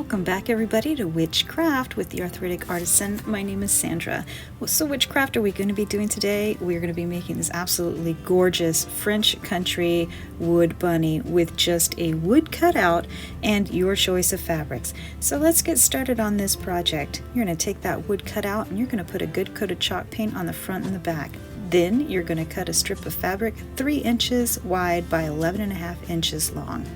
Welcome back everybody to Witchcraft with the Arthritic Artisan. My name is Sandra. So Witchcraft are we going to be doing today? We're going to be making this absolutely gorgeous French country wood bunny with just a wood cutout and your choice of fabrics. So let's get started on this project. You're going to take that wood cutout and you're going to put a good coat of chalk paint on the front and the back. Then you're going to cut a strip of fabric 3 inches wide by 11.5 inches long.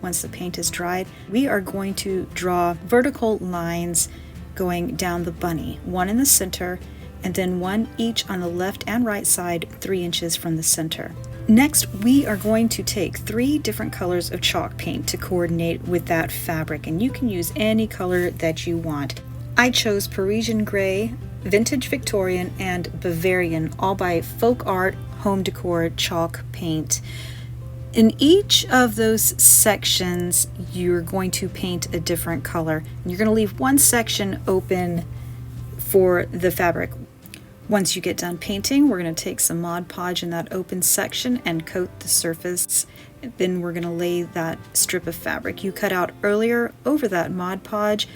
Once the paint is dried, we are going to draw vertical lines going down the bunny, one in the center and then one each on the left and right side 3 inches from the center. Next, we are going to take 3 different colors of chalk paint to coordinate with that fabric, and you can use any color that you want. I chose Parisian Gray, Vintage Victorian, and Bavarian, all by Folk Art Home Decor chalk paint. In each of those sections, you're going to paint a different color. You're going to leave one section open for the fabric. Once you get done painting, we're going to take some Mod Podge in that open section and coat the surface. Then we're going to lay that strip of fabric you cut out earlier over that Mod Podge.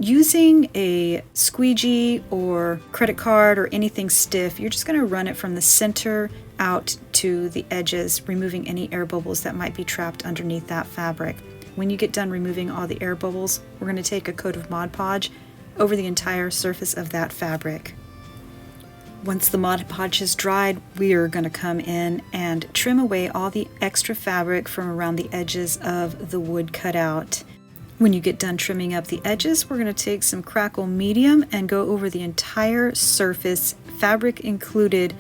Using a squeegee or credit card or anything stiff, you're just going to run it from the center out to the edges, removing any air bubbles that might be trapped underneath that fabric. When you get done removing all the air bubbles, we're going to take a coat of Mod Podge over the entire surface of that fabric. Once the Mod Podge is dried, we are going to come in and trim away all the extra fabric from around the edges of the wood cutout. When you get done trimming up the edges, we're going to take some Crackle Medium and go over the entire surface, fabric included,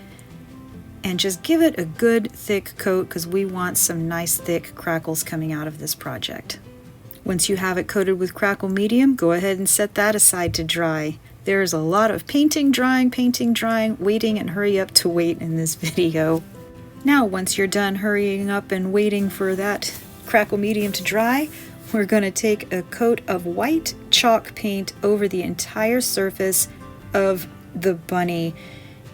and just give it a good thick coat because we want some nice thick crackles coming out of this project. Once you have it coated with Crackle Medium, go ahead and set that aside to dry. There's a lot of painting, drying, waiting, and hurry up to wait in this video. Now, once you're done hurrying up and waiting for that Crackle Medium to dry, we're going to take a coat of white chalk paint over the entire surface of the bunny.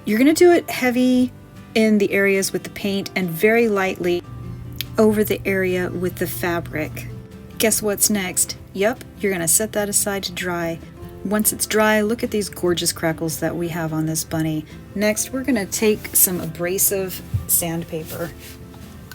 You're going to do it heavy in the areas with the paint and very lightly over the area with the fabric. Guess what's next? Yep, you're going to set that aside to dry. Once it's dry, look at these gorgeous crackles that we have on this bunny. Next, we're going to take some abrasive sandpaper.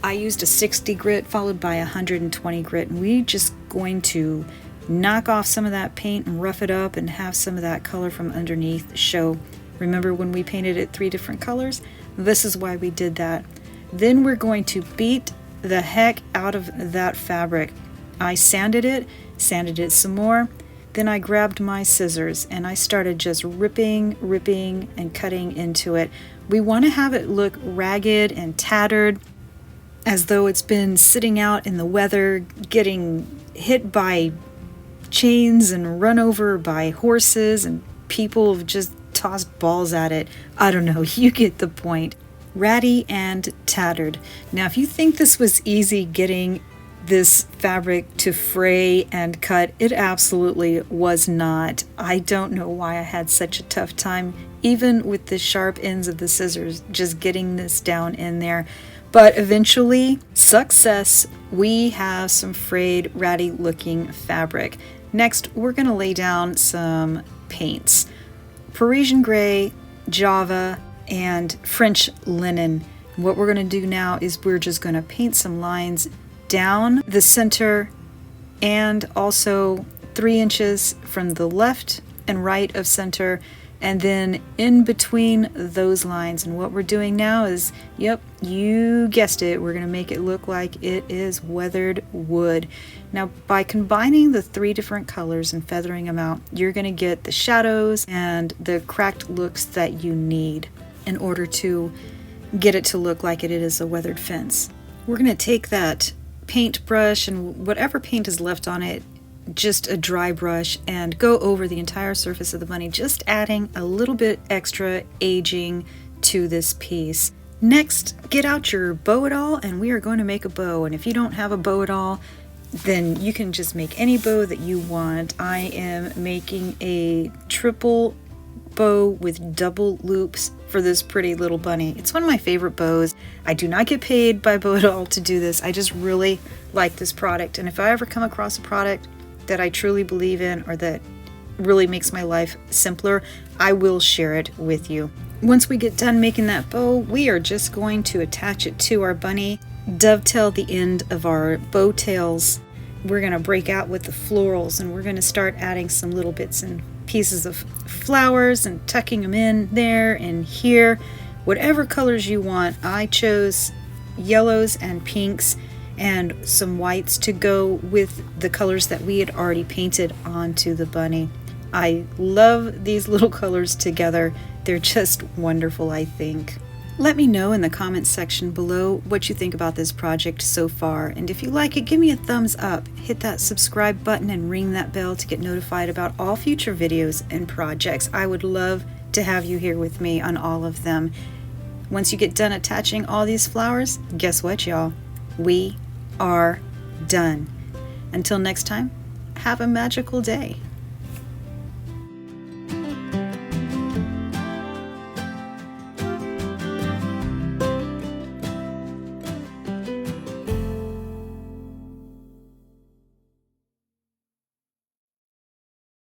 I used a 60 grit followed by 120 grit, and we're just going to knock off some of that paint and rough it up and have some of that color from underneath show. Remember when we painted it 3 different colors? This is why we did that. Then we're going to beat the heck out of that fabric. I sanded it some more. Then I grabbed my scissors and I started just ripping and cutting into it. We want to have it look ragged and tattered, as though it's been sitting out in the weather, getting hit by chains and run over by horses, and people have just tossed balls at it. I don't know, you get the point. Ratty and tattered. Now, if you think this was easy getting this fabric to fray and cut, it absolutely was not. I don't know why I had such a tough time, even with the sharp ends of the scissors, just getting this down in there. But eventually, success, we have some frayed, ratty looking fabric. Next, we're going to lay down some paints. Parisian Gray, Java, and French Linen. What we're going to do now is we're just going to paint some lines down the center and also 3 inches from the left and right of center, and then in between those lines. And what we're doing now is, yep, you guessed it, we're going to make it look like it is weathered wood. Now, by combining the 3 different colors and feathering them out, you're going to get the shadows and the cracked looks that you need in order to get it to look like it is a weathered fence. We're going to take that paintbrush and whatever paint is left on it, just a dry brush, and go over the entire surface of the bunny, just adding a little bit extra aging to this piece. Next, get out your bow and all, and we are going to make a bow. And if you don't have a bow at all, then you can just make any bow that you want. I am making a triple bow with double loops for this pretty little bunny. It's one of my favorite bows. I do not get paid by Bow It All to do this. I just really like this product, and if I ever come across a product that I truly believe in or that really makes my life simpler, I will share it with you. Once we get done making that bow, we are just going to attach it to our bunny, dovetail the end of our bow tails. We're going to break out with the florals, and we're going to start adding some little bits and pieces of flowers and tucking them in there and here. Whatever colors you want. I chose yellows and pinks and some whites to go with the colors that we had already painted onto the bunny. I love these little colors together. They're just wonderful, I think. Let me know in the comments section below what you think about this project so far, and if you like it, give me a thumbs up. Hit that subscribe button and ring that bell to get notified about all future videos and projects. I would love to have you here with me on all of them. Once you get done attaching all these flowers, guess what, y'all? We are done. Until next time, have a magical day.